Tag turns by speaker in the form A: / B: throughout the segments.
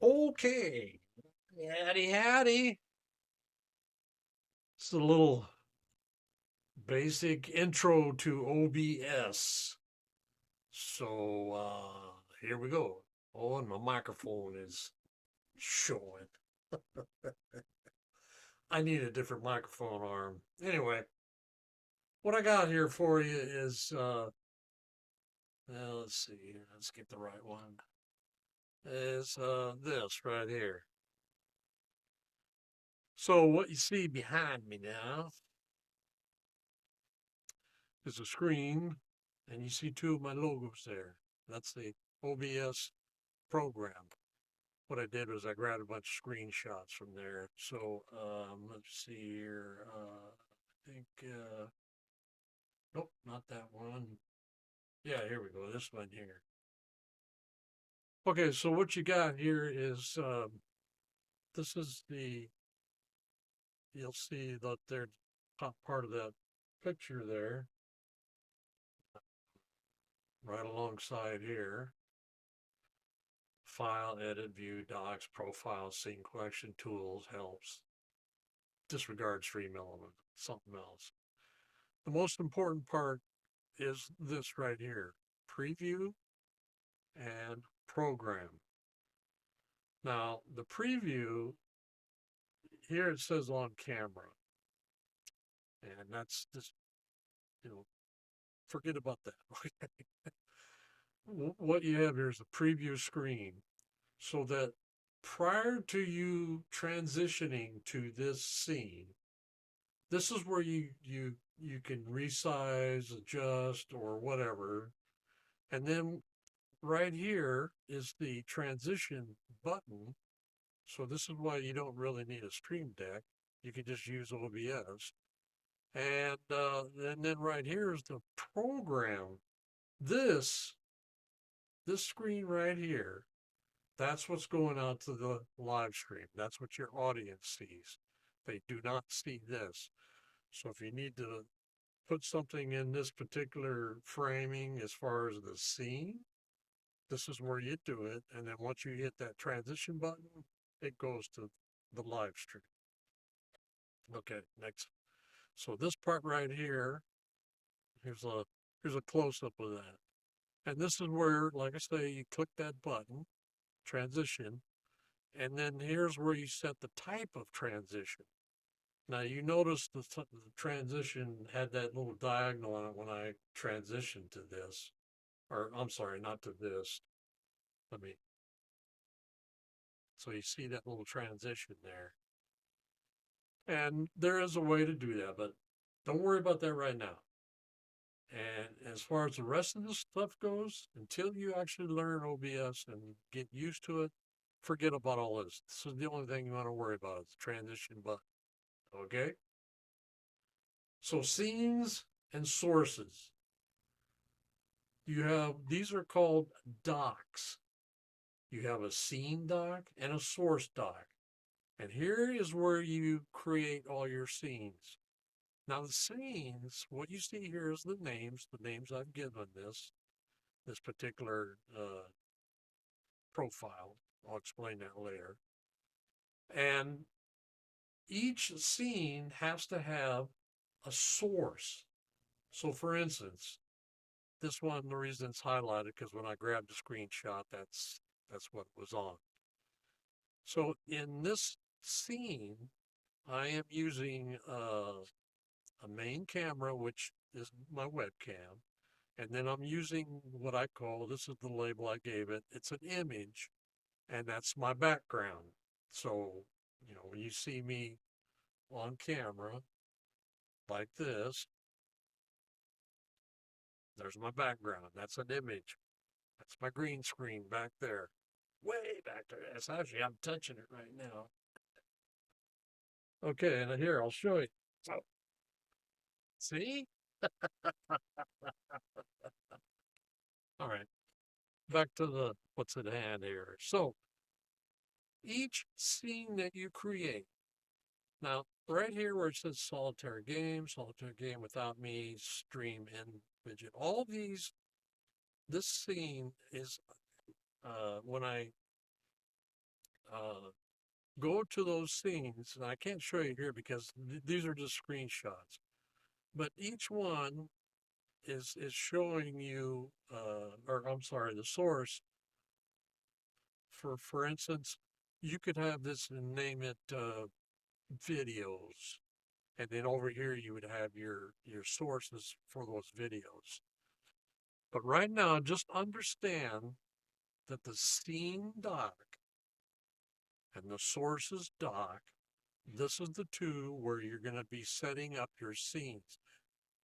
A: Okay. Howdy, howdy. It's a little basic intro to OBS. So, here we go. Oh, and my microphone is showing. I need a different microphone arm. Anyway, what I got here for you is, let's see here. Let's get the right one. Is, this right here. So what you see behind me now is a screen, and you see two of my logos there. That's the OBS program. What I did was I grabbed a bunch of screenshots from there. So let's see here. I think, nope, not that one. Yeah, here we go. This one here. Okay, so what you got here is this is you'll see that their top part of that picture there, right alongside here. File, edit, view, docs, profile, scene collection, tools, helps, disregard stream element, something else. The most important part is this right here, preview and program. Now, the preview, here it says on camera, and that's just, forget about that. What you have here is a preview screen so that prior to you transitioning to this scene, this is where you can resize, adjust, or whatever. And then right here is the transition button. So this is why you don't really need a Stream Deck. You can just use OBS. And then right here is the program. This screen right here, that's what's going out to the live stream. That's what your audience sees. They do not see this. So if you need to put something in this particular framing as far as the scene, this is where you do it. And then once you hit that transition button, it goes to the live stream. Okay, next. So this part right here, here's a close-up of that. And this is where, like I say, you click that button, transition, and then here's where you set the type of transition. Now you notice the transition had that little diagonal on it when I transitioned to this, or I'm sorry, not to this. Let me, so you see that little transition there. And there is a way to do that, but don't worry about that right now. And as far as the rest of the stuff goes, until you actually learn OBS and get used to it, forget about all this. This is the only thing you want to worry about is the transition button. Okay? So scenes and sources. You have, these are called docs. You have a scene doc and a source doc. And here is where you create all your scenes. Now the scenes, what you see here is the names I've given this particular profile. I'll explain that later. And each scene has to have a source. So for instance, this one, the reason it's highlighted, because when I grabbed the screenshot, that's what was on. So in this scene, I am using a main camera, which is my webcam. And then I'm using what I call, this is the label I gave it, it's an image, and that's my background. So, when you see me on camera like this, there's my background. That's an image. That's my green screen back there. Way back there. That's actually, I'm touching it right now. Okay, and here, I'll show you. So, see? All right, back to the what's at hand here. So, each scene that you create, now, right here where it says solitaire game without me, stream in widget, all these, this scene is when I go to those scenes, and I can't show you here because these are just screenshots, but each one is showing you, or I'm sorry, the source. For instance, you could have this and name it videos, and then over here you would have your sources for those videos. But right now, just understand that the scene doc and the sources doc, this is the two where you're going to be setting up your scenes.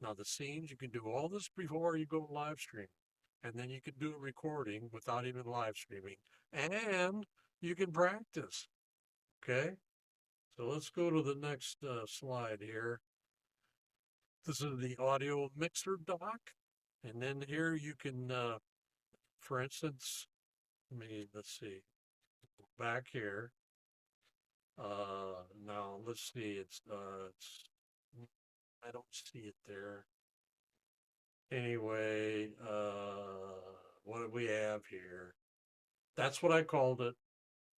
A: Now, the scenes, you can do all this before you go live stream. And then you can do a recording without even live streaming. And you can practice. Okay? So let's go to the next slide here. This is the audio mixer dock. And then here you can, for instance, let's see, back here. Now let's see, I don't see it there. Anyway, what do we have here? That's what I called it.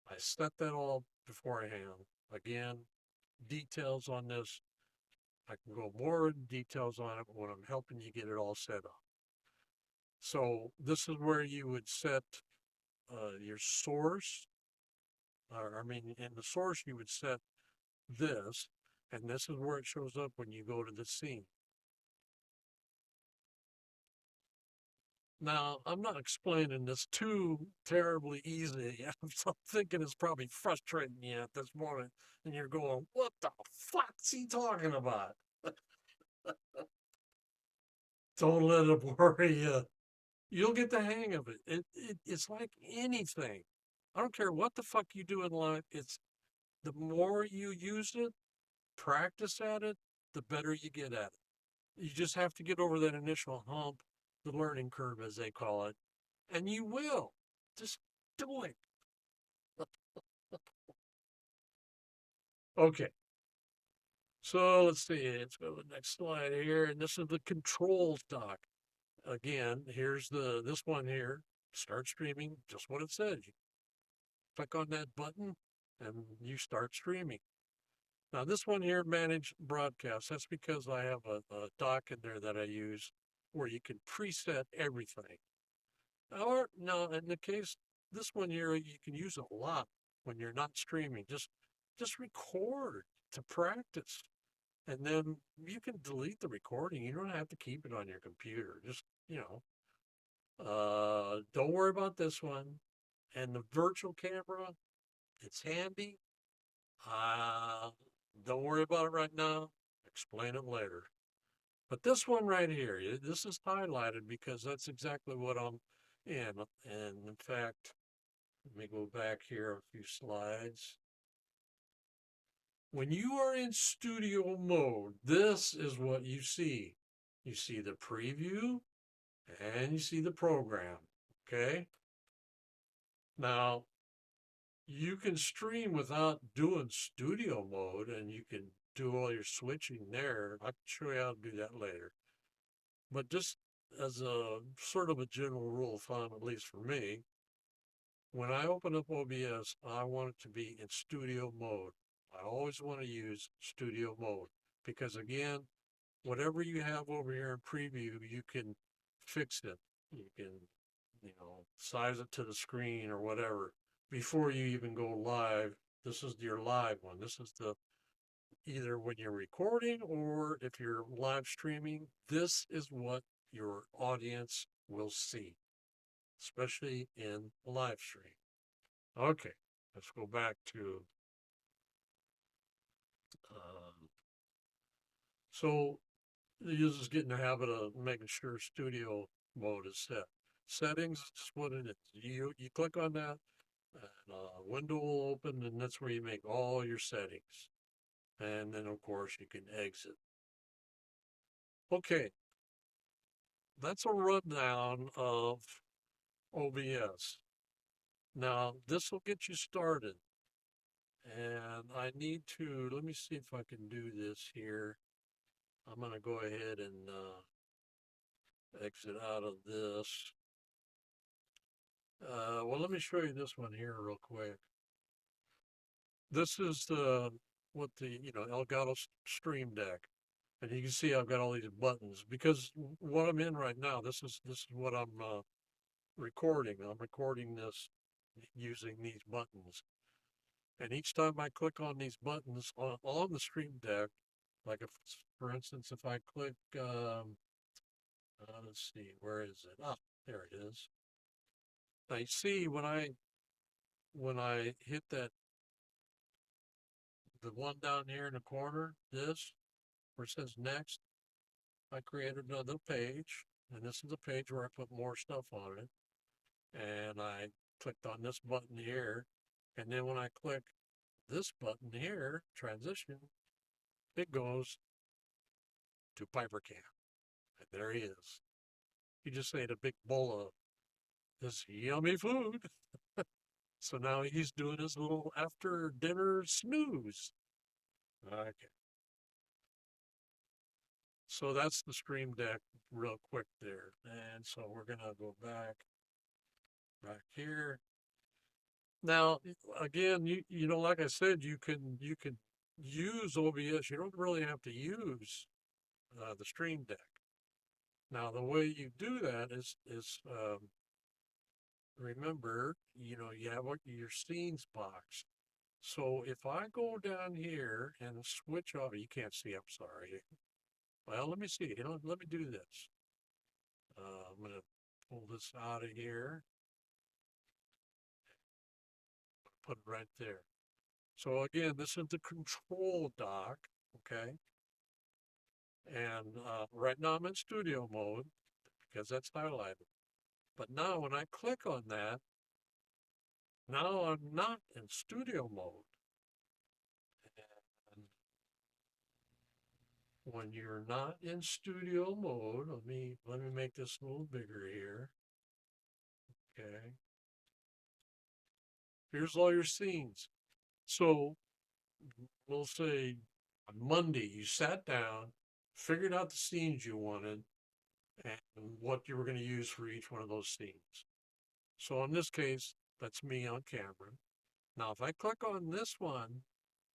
A: I set that all beforehand. Again, details on this. I can go more in details on it when I'm helping you get it all set up. So this is where you would set your source. In the source you would set this, and this is where it shows up when you go to the scene. Now, I'm not explaining this too terribly easy. I'm thinking it's probably frustrating you at this moment, and you're going, what the fuck's he talking about? Don't let it worry you. You'll get the hang of it. It's like anything. I don't care what the fuck you do in life. It's the more you use it, practice at it, the better you get at it. You just have to get over that initial hump, the learning curve, as they call it, and you will. Just do it. Okay. So let's see. Let's go to the next slide here, and this is the controls dock. Again, here's this one here. Start streaming. Just what it says. You click on that button, and you start streaming. Now this one here, manage broadcast. That's because I have a dock in there that I use where you can preset everything. Or no, in the case, this one here, you can use a lot when you're not streaming. Just record to practice. And then you can delete the recording. You don't have to keep it on your computer. Just, don't worry about this one. And the virtual camera, it's handy. Don't worry about it right now. Explain it later. But this one right here, this is highlighted because that's exactly what I'm in. And in fact, let me go back here a few slides. When you are in studio mode, this is what you see. You see the preview and you see the program, okay? Now, you can stream without doing studio mode and you can do all your switching there. I can show you how to do that later. But just as a sort of a general rule of thumb, at least for me, when I open up OBS, I want it to be in studio mode. I always want to use studio mode because again, whatever you have over here in preview, you can fix it. You can, size it to the screen or whatever before you even go live. This is your live one. This is the either when you're recording or if you're live streaming, this is what your audience will see, especially in live stream. Okay, let's go back to so you just get in the habit of making sure studio mode is set. Settings is just what it is. You click on that, and a window will open, and that's where you make all your settings. And then, of course, you can exit. Okay, that's a rundown of OBS. Now, this will get you started. And I need to, let me see if I can do this here. I'm going to go ahead and exit out of this. Well, let me show you this one here real quick. This is what the Elgato Stream Deck, and you can see I've got all these buttons because what I'm in right now. This is what I'm recording. I'm recording this using these buttons, and each time I click on these buttons on the Stream Deck, like if, for instance, if I click, let's see, where is it? Ah, there it is. Now you see when I hit that the one down here in the corner, this where it says next, I created another page, and this is the page where I put more stuff on it. And I clicked on this button here, and then when I click this button here, transition, it goes to Piper Cam. And there he is. He just ate a big bowl of this yummy food. So now he's doing his little after dinner snooze. Okay. So that's the Stream Deck real quick there. And so we're going to go back here. Now, again, like I said, you can use OBS. You don't really have to use the Stream Deck. Now, the way you do that is remember, you have your scenes box. So if I go down here and switch off, you can't see. I'm sorry. Well, let me see. Let me do this. I'm going to pull this out of here, put it right there. So again, this is the control dock, okay? And right now I'm in studio mode because that's highlighted. But now when I click on that, now I'm not in studio mode. And when you're not in studio mode, let me make this a little bigger here. Okay. Here's all your scenes. So we'll say on Monday you sat down, figured out the scenes you wanted, and what you were going to use for each one of those scenes. So in this case, that's me on camera. Now, if I click on this one,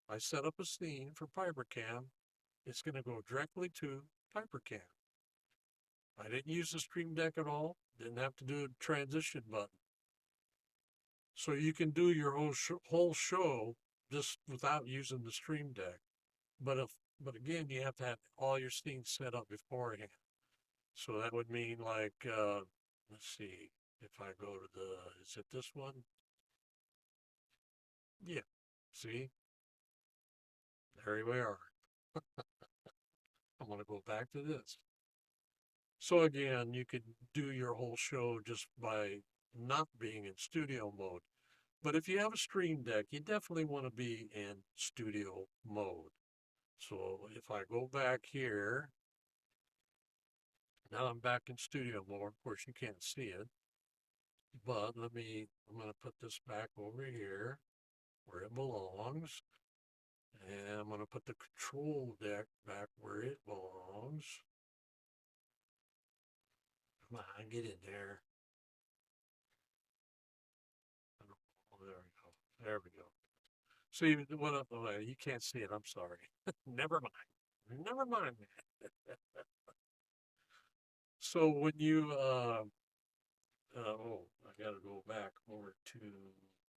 A: I set up a scene for PiperCam. It's going to go directly to PiperCam. I didn't use the Stream Deck at all. Didn't have to do a transition button. So you can do your whole show just without using the Stream Deck. But again, you have to have all your scenes set up beforehand. So that would mean like, let's see, if I go to is it this one? Yeah, see, there we are. I'm going to go back to this. So again, you could do your whole show just by not being in studio mode. But if you have a Stream Deck, you definitely want to be in studio mode. So if I go back here, now I'm back in studio mode. Of course, you can't see it. But I'm going to put this back over here where it belongs. And I'm going to put the control deck back where it belongs. Come on, get in there. Oh, there we go. There we go. See, what up? Oh, you can't see it. I'm sorry. Never mind. Never mind. So when I got to go back over to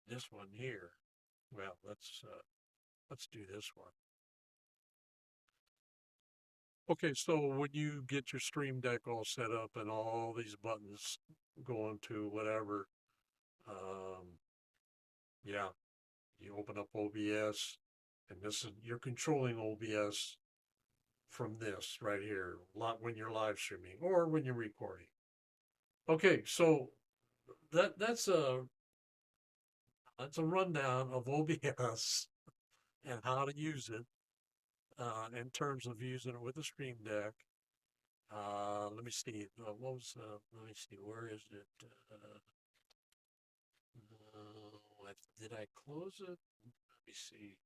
A: this one here. Well, let's do this one. Okay, so when you get your Stream Deck all set up and all these buttons going to whatever, um, yeah, you open up OBS, and you're controlling OBS from this right here, when you're live streaming or when you're recording. Okay, so that's a rundown of OBS and how to use it in terms of using it with the Stream Deck. Let me see. Let me see. Where is it? Did I close it? Let me see.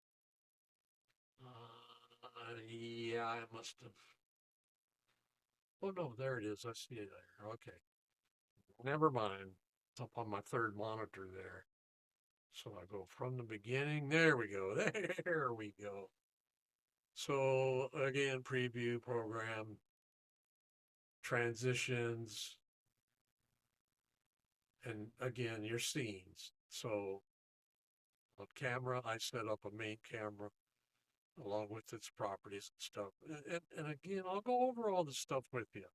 A: Yeah, I must have. Oh no, there it is. I see it there. Okay. Never mind. It's up on my third monitor there. So I go from the beginning. There we go. There we go. So again, preview, program, transitions, and again, your scenes. So on camera, I set up a main camera along with its properties and stuff. And again, I'll go over all this stuff with you.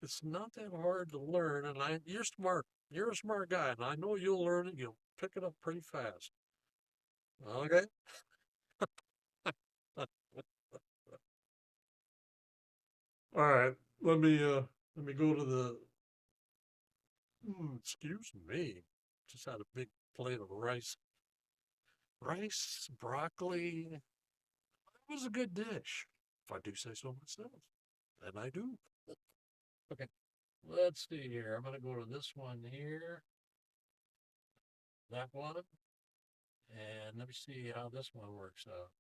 A: It's not that hard to learn, and you're smart. You're a smart guy, and I know you'll learn it. You'll pick it up pretty fast. Okay. All right. Let me go to the. Excuse me. Just had a big plate of rice, broccoli. It was a good dish, if I do say so myself, and I do. Okay. Let's see here. I'm gonna go to this one here, that one, and let me see how this one works out.